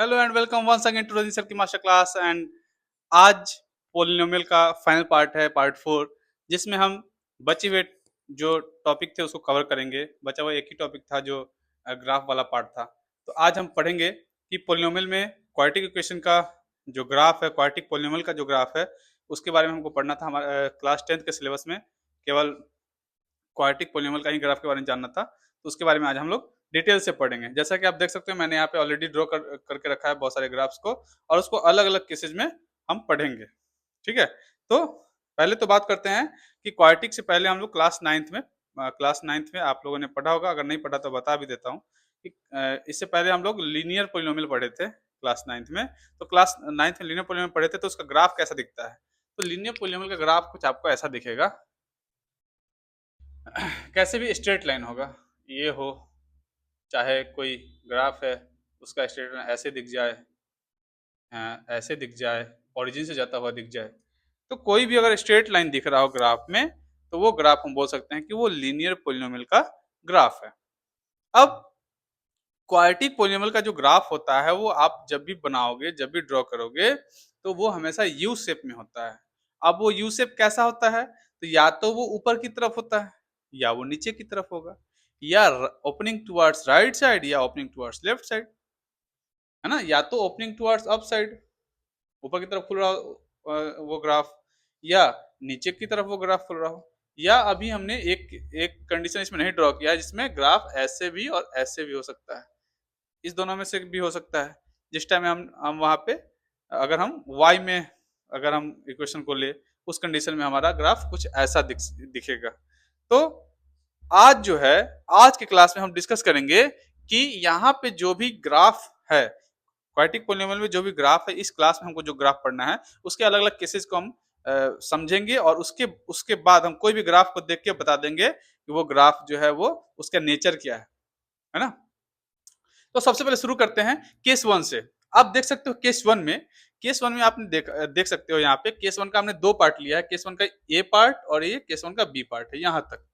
Hello and welcome once again to register की master class. And आज polynomial का final part है, part 4, जिसमें हम बचे हुए जो टॉपिक थे उसको कवर करेंगे। बचा हुआ एक ही टॉपिक था जो ग्राफ वाला पार्ट था। तो आज हम पढ़ेंगे कि पोलिनोमियल में क्वाड्रेटिक इक्वेशन का जो ग्राफ है, क्वाड्रेटिक पोलिनोमियल का जो ग्राफ है, उसके बारे में हमको पढ़ना था। हमारे क्लास 10th के सिलेबस में केवल क्वाड्रेटिक पोलिनोमियल का ही ग्राफ के बारे में जानना था, तो उसके बारे में आज हम लोग डिटेल से पढ़ेंगे। जैसा कि आप देख सकते हो, मैंने यहाँ पे ऑलरेडी ड्रॉ करके रखा है बहुत सारे ग्राफ्स को, और उसको अलग अलग केसेज में हम पढ़ेंगे। ठीक है, तो पहले तो बात करते हैं कि क्वाड्रेटिक से पहले हम लोग क्लास नाइन्थ में आप लोगों ने पढ़ा होगा। अगर नहीं पढ़ा तो बता भी देता हूँ कि इससे पहले हम लोग लीनियर पोलिनोमियल पढ़े थे क्लास नाइन्थ में। तो क्लास नाइन्थ में लीनियर पोलिनोमियल पढ़े थे, तो उसका ग्राफ कैसा दिखता है। तो लीनियर पोलिनोमियल का ग्राफ कुछ आपको ऐसा दिखेगा। कैसे भी स्ट्रेट लाइन होगा, ये हो चाहे कोई ग्राफ है उसका स्ट्रेट लाइन ऐसे दिख जाए, ऐसे दिख जाए, ओरिजिन से जाता हुआ दिख जाए, तो कोई भी अगर स्ट्रेट लाइन दिख रहा हो ग्राफ में, तो वो ग्राफ हम बोल सकते हैं कि वो लीनियर पोलिनोमियल का ग्राफ है। अब क्वाड्रेटिक पोलिनोमियल का जो ग्राफ होता है वो आप जब भी बनाओगे, जब भी ड्रॉ करोगे, तो वो हमेशा यू शेप में होता है। अब वो यू शेप कैसा होता है, तो या तो वो ऊपर की तरफ होता है या वो नीचे की तरफ होगा, या ओपनिंग टुवर्ड्स राइट साइड या ओपनिंग टुवर्ड्स लेफ्ट साइड, है ना। या तो ओपनिंग टुवर्ड्स अप साइड, ऊपर की तरफ खुल रहा हो वो ग्राफ, या नीचे की तरफ वो ग्राफ खुल रहा हो, या अभी हमने एक एक कंडीशन इसमें नहीं ड्रॉ किया है जिसमें ग्राफ ऐसे भी और ऐसे भी हो सकता है। इस दोनों में से भी हो सकता है। जिस टाइम हम वहां पे अगर हम y में अगर हम इक्वेशन को ले, उस कंडीशन में हमारा ग्राफ कुछ ऐसा दिखेगा। तो आज जो है, आज के क्लास में हम डिस्कस करेंगे कि यहाँ पे जो भी ग्राफ है, क्वाड्रेटिक पोलिनोमियल में जो भी ग्राफ है, इस क्लास में हमको जो ग्राफ पढ़ना है उसके अलग अलग केसेस को हम समझेंगे, और उसके उसके बाद हम कोई भी ग्राफ को देख के बता देंगे कि वो ग्राफ जो है वो उसका नेचर क्या है ना। तो सबसे पहले शुरू करते हैं केस 1 से। आप देख सकते हो केस 1 में आपने देख सकते हो, यहाँ पे केस 1 का हमने दो पार्ट लिया है। केस 1 का ए पार्ट और ये केस 1 का बी पार्ट है, यहाँ तक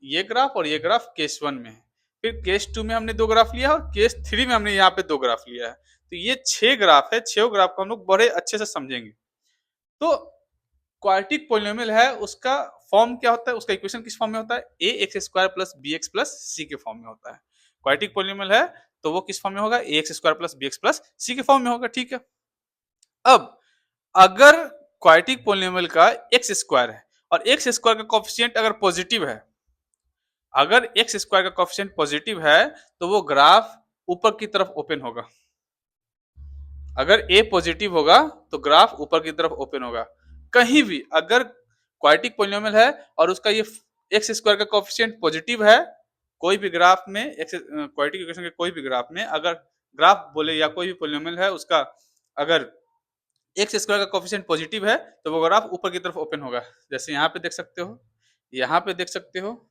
ये ग्राफ और ये ग्राफ केस 1 में है। फिर केस 2 में हमने दो ग्राफ लिया और केस 3 में हमने यहाँ पे दो ग्राफ लिया है। तो ये 6 ग्राफ है, 6 ग्राफ को हम लोग बड़े अच्छे से समझेंगे। तो क्वाड्रेटिक पोलिनोमियल है, उसका फॉर्म क्या होता है, उसका इक्वेशन किस फॉर्म में होता है, a x square plus b x plus c के फॉर्म में होता है। क्वाड्रेटिक पोलिनोमियल है तो वो किस फॉर्म में होगा, a x square plus b x plus c के फॉर्म में होगा। ठीक है, अब अगर क्वाड्रेटिक पोलिनोमियल का एक्स स्क्वायर है और एक्स स्क्वायर का कोफिशिएंट अगर पॉजिटिव है, अगर एक्स स्क्वायर का कोफिशिएंट पॉजिटिव है तो वो ग्राफ ऊपर की तरफ ओपन होगा। अगर ए पॉजिटिव होगा तो ग्राफ ऊपर की तरफ ओपन होगा। कहीं भी अगर क्वाड्रेटिक पोलिनोमियल है और उसका ये एक्स स्क्वायर का कोफिशिएंट पॉजिटिव है, कोई भी ग्राफ में क्वाड्रेटिक इक्वेशन के कोई भी ग्राफ में अगर ग्राफ बोले या कोई भी पोलिनोमियल है उसका अगर एक्स स्क्वायर का कोफिशिएंट पॉजिटिव है, तो वो ग्राफ ऊपर की तरफ ओपन होगा। जैसे यहाँ पे देख सकते हो, यहाँ पे देख सकते हो,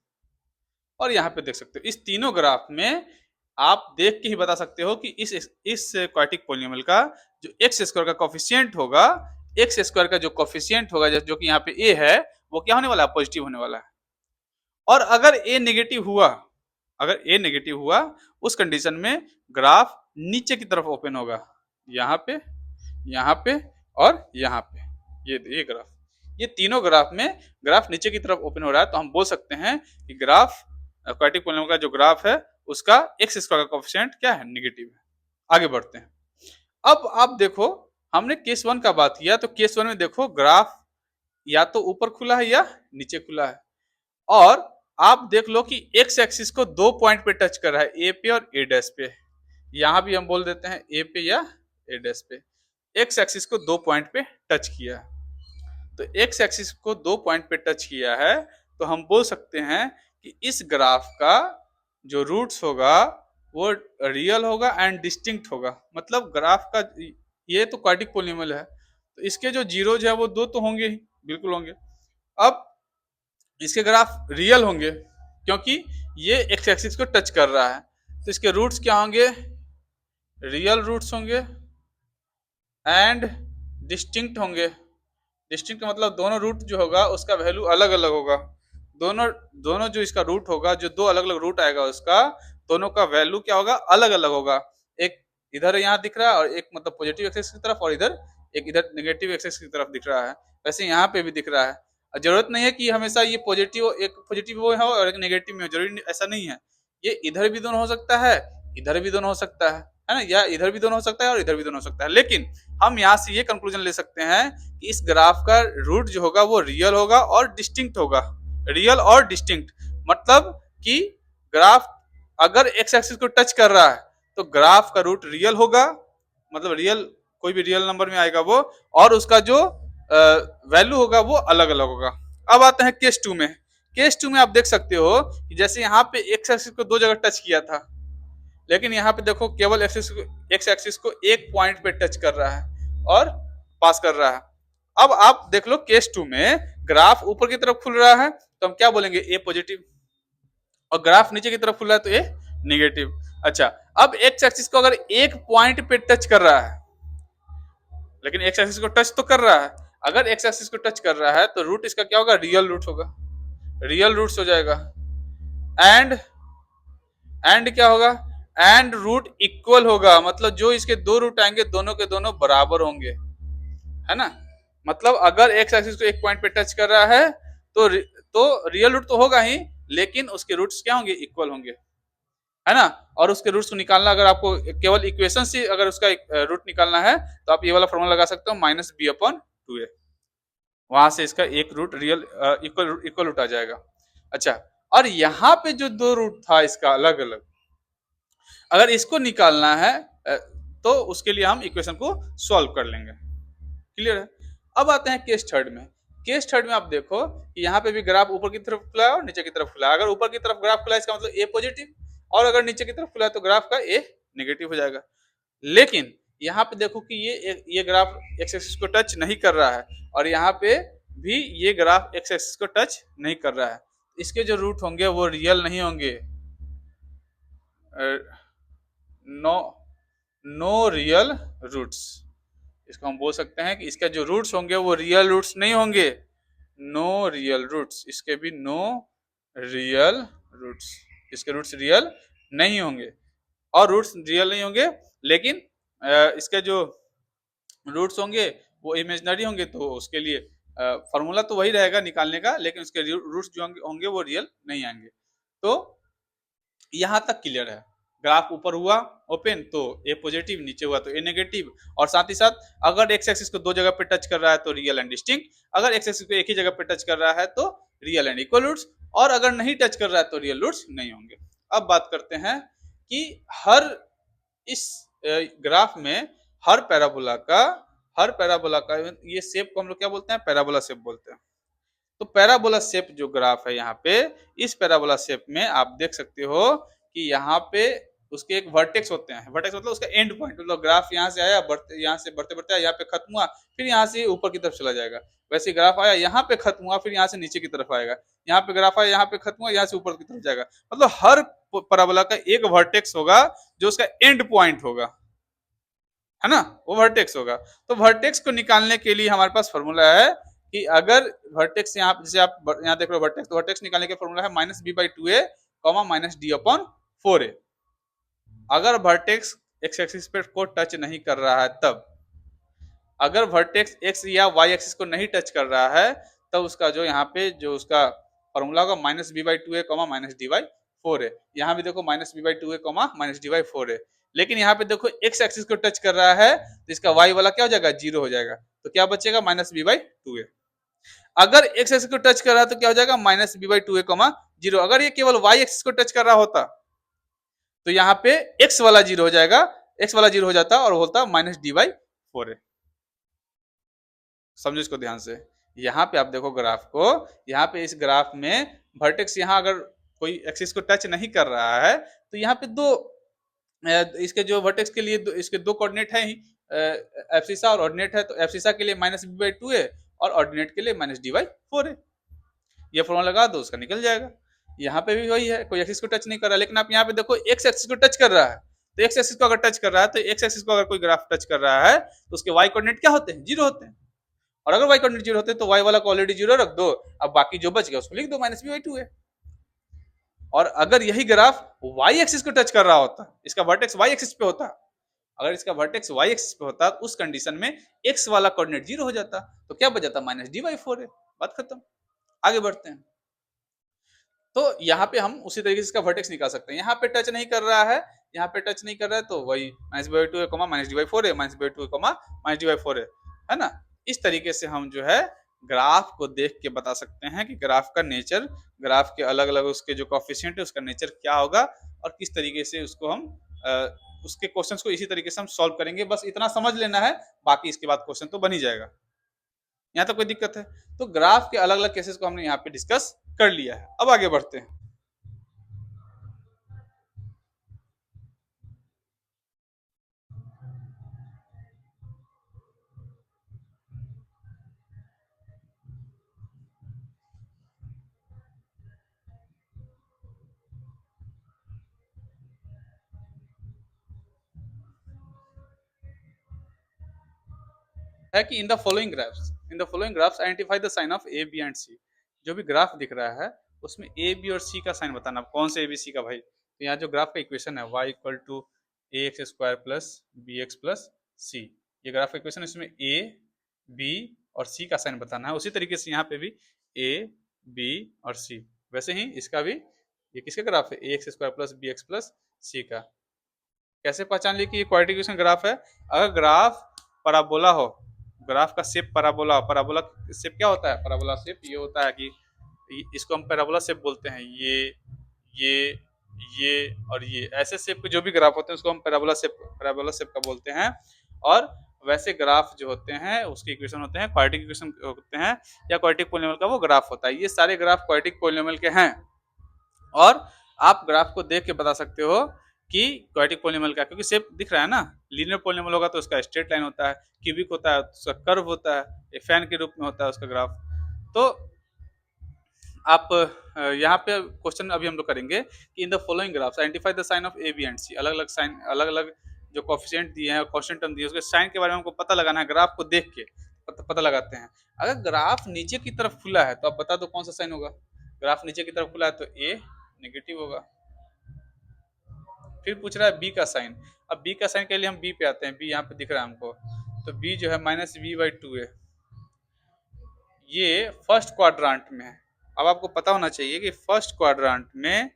और यहाँ पे देख सकते हो। इस तीनों ग्राफ में आप देख के ही बता सकते हो कि इस क्वाड्रेटिक पोलिनोमियल का जो एक्स स्क्वायर का कोफिशिएंट होगा, एक्स स्क्वायर का जो कोफिशिएंट होगा जो कि यहाँ पे ए है, वो क्या होने वाला है, पॉजिटिव होने वाला है। और अगर ए नेगेटिव हुआ, अगर ए नेगेटिव हुआ, उस कंडीशन में ग्राफ नीचे की तरफ ओपन होगा, यहाँ पे, यहाँ पे और यहाँ पे। ये ग्राफ, ये तीनों ग्राफ में ग्राफ नीचे की तरफ ओपन हो रहा है, तो हम बोल सकते हैं कि ग्राफ क्वाड्रेटिक पोलिनोमियल का जो ग्राफ है उसका एक्स स्क्वायर का कोफिशिएंट क्या है, नेगेटिव है। आगे बढ़ते हैं। अब आप देखो, हमने केस 1 का बात किया, तो केस 1 में देखो ग्राफ या तो ऊपर खुला है या नीचे खुला है, और आप देख लो कि एक्स एक्सिस को दो पॉइंट पे टच कर रहा है, ए पे और ए डैश पे। यहां भी हम बोल देते हैं ए पे या ए डैश पे। एक्स एक्सिस को दो पॉइंट पे टच किया है, तो एक्स एक्सिस को दो पॉइंट पे टच किया है, तो हम बोल सकते हैं कि इस ग्राफ का जो रूट्स होगा वो रियल होगा एंड डिस्टिंक्ट होगा। मतलब ग्राफ का, ये तो क्वाड्रेटिक पोलिनोमियल है, तो इसके जो जीरोज है वो दो तो होंगे ही, बिल्कुल होंगे। अब इसके ग्राफ रियल होंगे क्योंकि ये एक्स एक्सिस को टच कर रहा है, तो इसके रूट्स क्या होंगे, रियल रूट्स होंगे एंड डिस्टिंक्ट होंगे। डिस्टिंक्ट का मतलब दोनों रूट जो होगा उसका वैल्यू अलग अलग होगा। दोनों दोनों जो इसका रूट होगा, जो दो अलग अलग रूट आएगा उसका, दोनों का वैल्यू क्या होगा, अलग अलग होगा। एक इधर यहाँ दिख रहा है और एक मतलब पॉजिटिव एक्सेस की तरफ, और इधर एक इधर नेगेटिव एक्सेस की तरफ दिख रहा है। वैसे यहाँ पे भी दिख रहा है। जरूरत नहीं है कि हमेशा ये पॉजिटिव, एक पॉजिटिव वो हो और एक नेगेटिव में हो, जरूरी ऐसा नहीं है। ये इधर भी दोनों हो सकता है, इधर भी दोनों हो सकता है ना, या इधर भी दोनों हो सकता है और इधर भी दोनों हो सकता है। लेकिन हम यहाँ से ये कंक्लूजन ले सकते हैं कि इस ग्राफ का रूट जो होगा वो रियल होगा और डिस्टिंक्ट होगा। रियल और डिस्टिंक्ट मतलब कि ग्राफ अगर एक्स एक्सिस को टच कर रहा है तो ग्राफ का रूट रियल होगा, मतलब रियल कोई भी रियल नंबर में आएगा वो, और उसका जो वैल्यू होगा वो अलग अलग होगा। अब आते हैं केस 2 में। केस 2 में आप देख सकते हो कि जैसे यहाँ पे एक्स एक्सिस को दो जगह टच किया था, लेकिन यहाँ पे देखो केवल एक्स एक्सिस को एक पॉइंट पे टच कर रहा है और पास कर रहा है। अब आप देख लो केस 2 में ग्राफ ऊपर की तरफ खुल रहा है तो हम क्या बोलेंगे, ए पॉजिटिव, और ग्राफ नीचे की तरफ खुल रहा है तो ए नेगेटिव। अच्छा, अब एक्स एक्सिस को अगर एक पॉइंट पे टच कर रहा है, लेकिन एक्स एक्सिस को टच तो कर रहा है, अगर एक्स एक्सिस को टच कर रहा है तो रूट इसका क्या होगा, रियल रूट होगा, रियल रूट्स हो जाएगा। एंड क्या होगा, एंड रूट इक्वल होगा, मतलब जो इसके दो रूट आएंगे दोनों के दोनों बराबर होंगे, है ना। मतलब अगर एक्स एक्सिस को एक पॉइंट पे टच कर रहा है तो रियल रूट तो होगा ही, लेकिन उसके रूट्स क्या होंगे, इक्वल होंगे, है ना। और उसके रूट्स को निकालना, अगर आपको केवल इक्वेशन से अगर उसका रूट निकालना है तो आप ये वाला फॉर्मूला लगा सकते हो, माइनस बी अपॉन 2a, वहां से इसका एक रूट रियल इक्वल रूट आ जाएगा। अच्छा, और यहाँ पे जो दो रूट था इसका अलग अलग, अगर इसको निकालना है तो उसके लिए हम इक्वेशन को सॉल्व कर लेंगे। क्लियर है। अब आते हैं केस थर्ड में। केस थर्ड में आप देखो कि यहाँ पे भी ग्राफ ऊपर की तरफ खुला है और नीचे की तरफ खुला है। अगर ऊपर की तरफ ग्राफ खुला है इसका मतलब ए पॉजिटिव, और अगर नीचे की तरफ खुला है तो ग्राफ का ए नेगेटिव हो जाएगा। लेकिन यहाँ पे देखो कि ये ग्राफ एक्स एक्सिस को टच नहीं कर रहा है, और यहाँ पे भी ये ग्राफ एक्स एक्सिस को टच नहीं कर रहा है। इसके जो रूट होंगे वो रियल नहीं होंगे, नो नो रियल रूट्स। इसको हम बोल सकते हैं कि इसका जो रूट्स होंगे वो रियल रूट्स नहीं होंगे, नो रियल रूट्स। इसके भी नो रियल रूट्स, इसके रूट्स रियल नहीं होंगे, और रूट्स रियल नहीं होंगे, लेकिन इसके जो रूट्स होंगे वो इमेजिनरी होंगे, तो उसके लिए फॉर्मूला तो वही रहेगा निकालने का, लेकिन उसके रूट्स जो होंगे वो रियल नहीं आएंगे। तो यहां तक क्लियर है। ग्राफ ऊपर हुआ ओपन तो ए पॉजिटिव, नीचे हुआ तो ए नेगेटिव, और साथ ही साथ अगर एक्स एक्सिस को दो जगह पे टच कर रहा है तो रियल एंड डिस्टिंक्ट, अगर एक्स एक्सिस को एक ही जगह पे टच कर रहा है तो रियल एंड इक्वल रूट्स, और अगर नहीं टच कर रहा है तो रियल रूट्स नहीं होंगे। अब बात करते हैं कि हर इस ग्राफ में हर पैराबोला का ये शेप को हम लोग क्या बोलते हैं, पैराबोला शेप बोलते हैं। तो पैराबोला शेप जो ग्राफ है यहाँ पे, इस पैराबोला शेप में आप देख सकते हो कि यहाँ पे उसके एक वर्टेक्स होते हैं। वर्टेक्स मतलब उसका एंड पॉइंट, मतलब ग्राफ यहाँ से आया, बढ़ते यहाँ से बढ़ते बढ़ते यहाँ पे खत्म हुआ, फिर यहाँ से ऊपर की तरफ चला जाएगा। वैसे ग्राफ आया यहाँ पे खत्म हुआ, फिर यहाँ से नीचे की तरफ आएगा, यहाँ पे ग्राफ आया यहाँ पे खत्म हुआ, यहाँ से ऊपर की तरफ जाएगा। मतलब हर पैराबोला का एक वर्टेक्स होगा जो उसका एंड पॉइंट होगा, है ना, वो वर्टेक्स होगा। तो वर्टेक्स को निकालने के लिए हमारे पास फॉर्मूला है कि अगर वर्टेक्स यहाँ, जैसे आप यहाँ देख रहे हो वर्टेक्स, तो वर्टेक्स निकालने के फॉर्मूला है minus b by 2a comma minus d upon 4a। अगर वर्टेक्स एक्स एक्सिस पे को टच नहीं कर रहा है तब, अगर वर्टेक्स एक्स या वाई एक्सिस को नहीं टच कर रहा है तब उसका जो यहाँ पे जो उसका फॉर्मूला होगा minus b by 2a comma minus d by 4a। यहाँ भी देखो minus b by 2a comma minus d by 4a। लेकिन यहाँ पे देखो एक्स एक्सिस को टच कर रहा है तो इसका वाई वाला क्या हो जाएगा, जीरो हो जाएगा, तो क्या बचेगा, माइनस बी बाई 2a। अगर एक्स एक्सिस को टच कर रहा है तो क्या हो जाएगा, minus b by 2a comma zero. अगर ये केवल वाई एक्सिस को टच कर रहा होता तो यहाँ पे एक्स वाला जीरो हो जाएगा, एक्स वाला जीरो हो जाता और होता माइनस डी बाई 4a। समझो इसको ध्यान से। यहाँ पे आप देखो ग्राफ को, यहाँ पे इस ग्राफ में वर्टेक्स यहाँ अगर कोई एक्सिस को टच नहीं कर रहा है तो यहाँ पे दो इसके जो वर्टेक्स के लिए इसके दो कोऑर्डिनेट है ही, एब्सिसा और ऑर्डिनेट है। तो एब्सिसा के लिए माइनस बी बाई 2a और ऑर्डिनेट के लिए माइनस डी बाई 4a। ये फॉर्मूला लगा दो, उसका निकल जाएगा। यहाँ पे भी वही है, कोई एक्सिस को टच नहीं कर रहा, लेकिन आप यहाँ पे देखो एक्स एक्सिस को टच कर रहा है, तो एक्स एक्सिस को अगर टच कर रहा है तो एक्स एक्सिस को अगर कोई ग्राफ टच कर रहा है तो उसके वाई कोऑर्डिनेट क्या होते हैं, जीरो होते हैं। और अगर वाई कोऑर्डिनेट जीरो होते हैं तो वाई वाला को ऑलरेडी जीरो रख दो, अब बाकी जो बच गया उसको लिख दो माइनस बी बाई 2a। और अगर यही ग्राफ वाई एक्सिस को टच कर रहा होता, इसका वर्टेक्स वाई एक्सिस पे होता, अगर इसका वर्टेक्स वाई एक्सिस पे होता तो उस कंडीशन में एक्स वाला कोऑर्डिनेट 0 हो जाता, तो क्या बच जाता -d/4 बात खत्म। आगे बढ़ते हैं। तो यहाँ पे हम उसी तरीके से इसका वर्टेक्स निकाल सकते हैं। यहाँ पे टच नहीं कर रहा है, यहाँ पे टच नहीं कर रहा है, तो वही -b/2 है, -d/4 है, -b/2 है, -d/4 है ना। इस तरीके से हम जो है ग्राफ को देख के बता सकते हैं कि ग्राफ का नेचर, ग्राफ के अलग अलग उसके जो कोएफिशिएंट है उसका नेचर क्या होगा, और किस तरीके से उसको हम उसके क्वेश्चंस को इसी तरीके से हम सॉल्व करेंगे। बस इतना समझ लेना है, बाकी इसके बाद क्वेश्चन तो बन ही जाएगा। यहाँ तक कोई दिक्कत है? तो ग्राफ के अलग अलग केसेस को हमने यहाँ पे डिस्कस कर लिया है। अब आगे बढ़ते हैं। है कि in the following graphs identify the sign of a b and c. जो भी ग्राफ दिख रहा है उसमें ए बी और सी का साइन बताना, कौन से ए बी सी का भाई। तो यहाँ जो ग्राफ का इक्वेशन है y equal to a x square plus b x plus c, ये ग्राफ का इक्वेशन है, इसमें ए बी और सी का साइन बताना है। उसी तरीके से यहाँ पे भी ए बी और सी, वैसे ही इसका भी, ये किसका ग्राफ है, a x square plus b x plus c का। कैसे पहचान लिए कि ये क्वाड्रेटिक इक्वेशन ग्राफ है? अगर ग्राफ पैराबोला हो, ग्राफ का शेप पैराबोला, पैराबोला शेप क्या होता है, पैराबोला शेप ये होता है कि इसको हम पैराबोला शेप बोलते हैं, ये ये और ये ऐसे शेप के जो भी ग्राफ होते हैं उसको हम पैराबोला शेप का बोलते हैं। और वैसे ग्राफ जो होते हैं उसके इक्वेशन होते हैं क्वाड्रेटिक इक्वेशन होते हैं, या क्वाड्रेटिक पॉलिनोमियल का वो ग्राफ होता है। ये सारे ग्राफ क्वाड्रेटिक पॉलिनोमियल के हैं, और आप ग्राफ को देख के बता सकते हो कि क्वाड्रेटिक पॉलिनोमियल का, क्योंकि शेप दिख रहा है ना। लीनियर पॉलिनोमियल होगा तो उसका स्ट्रेट लाइन होता है, क्यूबिक होता है तो उसका कर्व होता है, एक फैन के रूप में होता है उसका ग्राफ। तो आप यहाँ पे क्वेश्चन अभी हम लोग करेंगे कि in the following graphs identify the sign of a b and c. अलग अलग साइन, अलग अलग जो कोएफिशिएंट दिए हैं, कांस्टेंट टर्म दिए, उसके साइन के बारे में हमको पता लगाना है। ग्राफ को देख के पता लगाते हैं। अगर ग्राफ नीचे की तरफ खुला है तो आप बता दो कौन सा साइन होगा। ग्राफ नीचे की तरफ खुला है तो ए नेगेटिव होगा। फिर पूछ रहा है बी का साइन। अब बी का साइन के लिए हम बी पे आते हैं। बी यहाँ पे दिख रहा है हमको, तो बी जो है -b/2 है, ये फर्स्ट क्वाड्रांट में है। अब आपको पता होना चाहिए कि फर्स्ट क्वाड्रांट में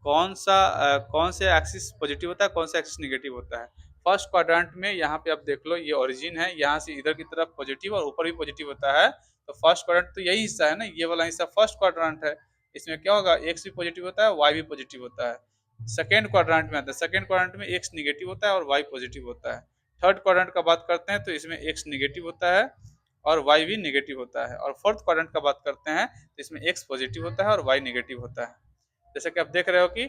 कौन से एक्सिस पॉजिटिव होता है, कौन सा एक्सिस नेगेटिव होता है। फर्स्ट क्वाड्रांट में यहाँ पे आप देख लो, ये ओरिजिन है, यहाँ से इधर की तरफ पॉजिटिव और ऊपर भी पॉजिटिव होता है। तो फर्स्ट क्वाड्रांट तो यही हिस्सा है ना, ये वाला हिस्सा फर्स्ट क्वाड्रांट है। इसमें क्या होगा, एक्स भी पॉजिटिव होता है, वाई भी पॉजिटिव होता है। सेकेंड क्वाड्रांट में आता है, सेकेंड क्वाड्रांट में एक्स निगेटिव होता है और वाई पॉजिटिव होता है। थर्ड क्वाड्रांट का बात करते हैं तो इसमें एक्स निगेटिव होता है और वाई भी नेगेटिव होता है। और फोर्थ क्वाड्रेंट का बात करते हैं तो इसमें एक्स पॉजिटिव होता है और वाई नेगेटिव होता है। जैसे कि आप देख रहे हो कि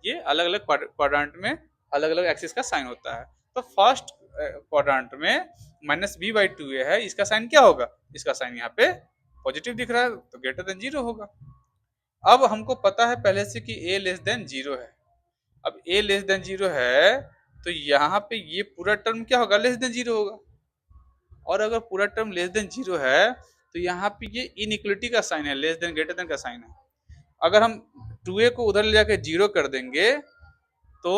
ये अलग अलग क्वाड्रेंट में अलग अलग एक्सिस का साइन होता है। तो फर्स्ट क्वाड्रेंट में -b/2 है, इसका साइन क्या होगा, इसका साइन यहाँ पे पॉजिटिव दिख रहा है तो ग्रेटर देन 0 होगा। अब हमको पता है पहले से कि a लेस देन 0 है। अब a लेस देन 0 है तो यहाँ पे ये पूरा टर्म क्या होगा, लेस देन 0 होगा। और अगर पूरा टर्म लेस देन 0 है तो यहाँ पे ये इनइक्वलिटी का साइन है, लेस देन ग्रेटर देन का साइन है। अगर हम 2a को उधर ले जाके 0 कर देंगे तो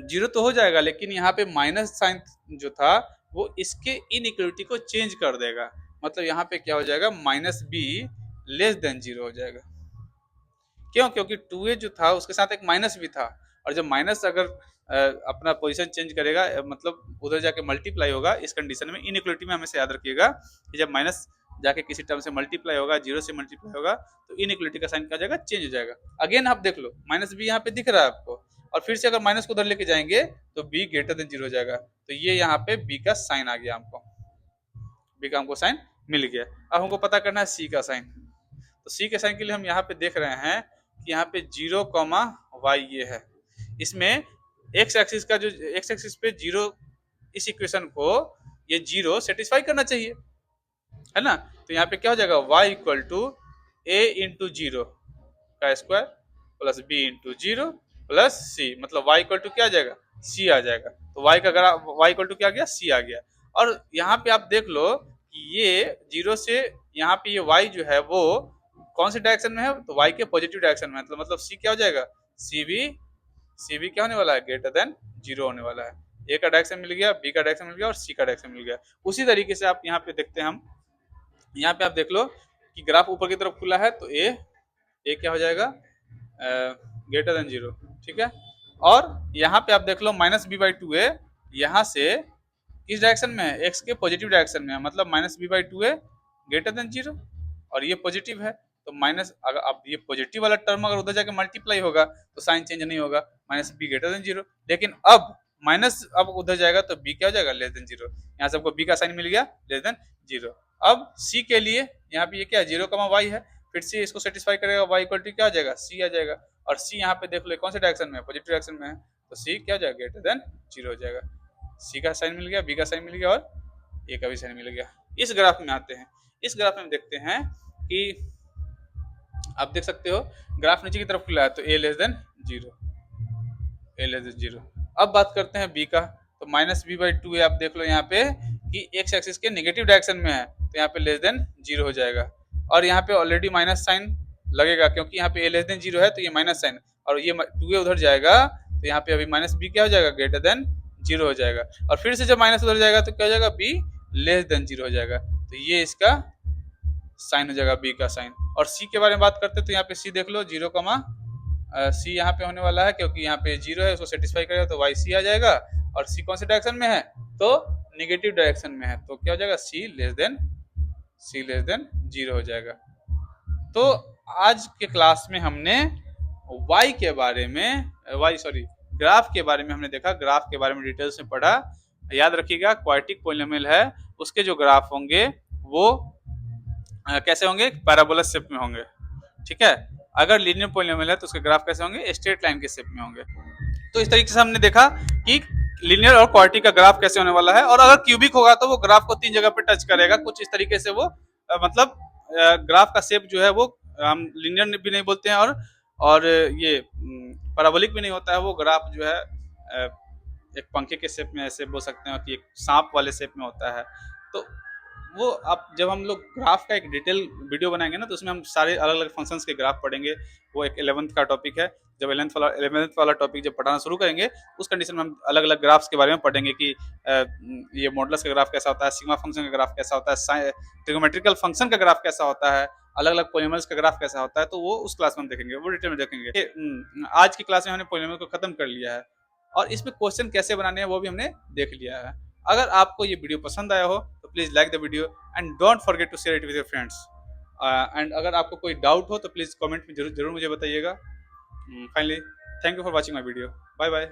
0 तो हो जाएगा, लेकिन यहाँ पे माइनस साइन जो था वो इसके इनइक्वलिटी को चेंज कर देगा। मतलब यहाँ पे क्या हो जाएगा, -b लेस देन 0 हो जाएगा। क्यों? क्योंकि 2a जो था उसके साथ एक माइनस भी था, और जब माइनस अगर अपना पोजीशन चेंज करेगा, मतलब उधर जाके मल्टीप्लाई होगा, इस कंडीशन में इनइक्वलिटी में हमेशा याद रखिएगा कि जब माइनस जाके किसी टर्म से मल्टीप्लाई होगा, 0 से मल्टीप्लाई होगा, तो इनइक्वलिटी का साइन क्या हो जाएगा, चेंज हो जाएगा। अगेन आप देख लो -b यहाँ पे दिख रहा है आपको, और फिर से अगर माइनस को उधर लेके जाएंगे तो b ग्रेटर देन 0 हो जाएगा। तो ये यहाँ पे b का साइन आ गया, हमको b का हमको साइन मिल गया। अब हमको पता करना है c का साइन। तो c के साइन के लिए हम यहाँ पे देख रहे हैं कि यहाँ पे 0, y ये है। इसमें x एक्सिस का जो x एक्सिस पे 0, इस इक्वेशन को ये 0 सेटिस्फाई करना चाहिए, है ना। तो यहाँ पे क्या हो जाएगा, y equal to a into 0 का square plus b into 0 plus c, मतलब y इक्वल टू क्या आ जाएगा, c आ जाएगा। तो y का ग्राफ y इक्वल टू क्या आ गया, c आ गया। और यहाँ पे आप देख लो कि ये 0 से यहाँ पे ये y जो है वो कौन से डायरेक्शन में है, तो y के पॉजिटिव डायरेक्शन में है। मतलब c क्या हो जाएगा, c भी क्या होने वाला है, ग्रेटर देन 0 होने वाला है। ए का डायरेक्शन मिल गया, बी का डायरेक्शन मिल गया और सी का डायरेक्शन मिल गया। उसी तरीके से आप यहाँ पे देखते हैं, हम यहाँ पे आप देख लो कि ग्राफ ऊपर की तरफ खुला है तो ए क्या हो जाएगा, ग्रेटर देन 0, ठीक है। और यहाँ पे आप देख लो माइनस बी बाई टू ए यहाँ से किस डायरेक्शन में है, एक्स के पॉजिटिव डायरेक्शन में है, मतलब minus b by two a greater than 0 और ये पॉजिटिव है, तो माइनस, अगर अब ये पॉजिटिव वाला टर्म अगर उधर जाके मल्टीप्लाई होगा तो साइन चेंज नहीं होगा, माइनस बी ग्रेटर देन 0। लेकिन अब माइनस अब उधर जाएगा तो बी क्या हो जाएगा, लेस देन 0। यहाँ से आपको बी का साइन मिल गया, लेस देन 0। अब सी के लिए यहाँ पे ये क्या है, 0, y है, फिर से इसको सेटिस्फाई करेगा, y इक्वल टू क्या आ जाएगा, सी आ जाएगा। और सी यहाँ पे देख लो कौन से डायरेक्शन में है, पॉजिटिव डायरेक्शन में है, तो सी क्या हो जाएगा, ग्रेटर देन 0 हो जाएगा। सी का साइन मिल गया, बी का साइन मिल गया और ए का भी साइन मिल गया। इस ग्राफ में आते हैं, इस ग्राफ में देखते हैं कि आप देख सकते हो ग्राफ नीचे की तरफ खुला है तो ए लेस देन 0, ए लेस देन 0। अब बात करते हैं बी का, तो माइनस बी बाई टू है, आप देख लो यहाँ पे कि एक्स एक्सिस के नेगेटिव डायरेक्शन में है तो यहाँ पे लेस देन 0 हो जाएगा। और यहाँ पे ऑलरेडी माइनस साइन लगेगा क्योंकि यहाँ पे ए लेस देन 0 है तो ये माइनस साइन, और ये 2 उधर जाएगा तो यहाँ पे अभी माइनस बी क्या हो जाएगा, ग्रेटर देन 0 हो जाएगा। और फिर से जब माइनस उधर जाएगा तो क्या हो जाएगा, बी लेस देन 0 हो जाएगा, तो ये इसका साइन हो जाएगा, बी का साइन। और सी के बारे में बात करते हैं तो यहाँ पे सी देख लो 0, सी यहाँ पे होने वाला है क्योंकि यहाँ पे 0 है, उसको सेटिस्फाई करेगा तो वाई सी आ जाएगा। और सी कौन से डायरेक्शन में है, तो निगेटिव डायरेक्शन में है, तो क्या हो जाएगा, सी लेस देन 0 हो जाएगा। तो आज के क्लास में हमने y के बारे में, ग्राफ के बारे में हमने देखा, ग्राफ के बारे में डिटेल्स में पढ़ा। याद रखिएगा क्वाड्रेटिक पॉलिनोमियल है, उसके जो ग्राफ होंगे वो कैसे होंगे, पैराबोला शेप में होंगे, ठीक है। अगर लीनियर पॉलिनोमियल है तो उसके ग्राफ कैसे होंगे, स्ट्रेट लाइन के शेप में होंगे। तो इस तरीके से हमने देखा कि लीनियर और क्वाड्रेटिक का ग्राफ कैसे होने वाला है। और अगर क्यूबिक होगा तो वो ग्राफ को 3 जगह पे टच करेगा, कुछ इस तरीके से वो मतलब ग्राफ का शेप जो है वो हम लीनियर भी नहीं बोलते हैं और ये पैराबोलिक भी नहीं होता है, वो ग्राफ जो है एक पंखे के शेप में ऐसे बोल सकते हैं कि एक सांप वाले शेप में होता है। तो वो आप जब हम लोग ग्राफ का एक डिटेल वीडियो बनाएंगे ना तो उसमें हम सारे अलग अलग फंक्शंस के ग्राफ पढ़ेंगे। वो एक 11th का टॉपिक है, जब 11th वाला टॉपिक जब पढ़ाना शुरू करेंगे उस कंडीशन में हम अलग अलग ग्राफ्स के बारे में पढ़ेंगे कि ये मॉडुलस का ग्राफ कैसा होता है, सिग्मा फंक्शन का ग्राफ कैसा होता है, ट्रिगोमेट्रिकल फंक्शन का ग्राफ कैसा होता है, अलग अलग पॉलिनोमियल्स का ग्राफ कैसा होता है, तो वो उस क्लास में हम देखेंगे, वो डिटेल में देखेंगे। आज की क्लास में हमने पॉलिनोमियल को खत्म कर लिया है और इसमें क्वेश्चन कैसे बनाने हैं वो भी हमने देख लिया है। अगर आपको ये वीडियो पसंद आया हो तो please like the video and don't forget to share it with your friends. And अगर आपको कोई डाउट हो तो प्लीज़ कमेंट में जरूर मुझे बताइएगा। Finally thank you for watching my video, bye bye.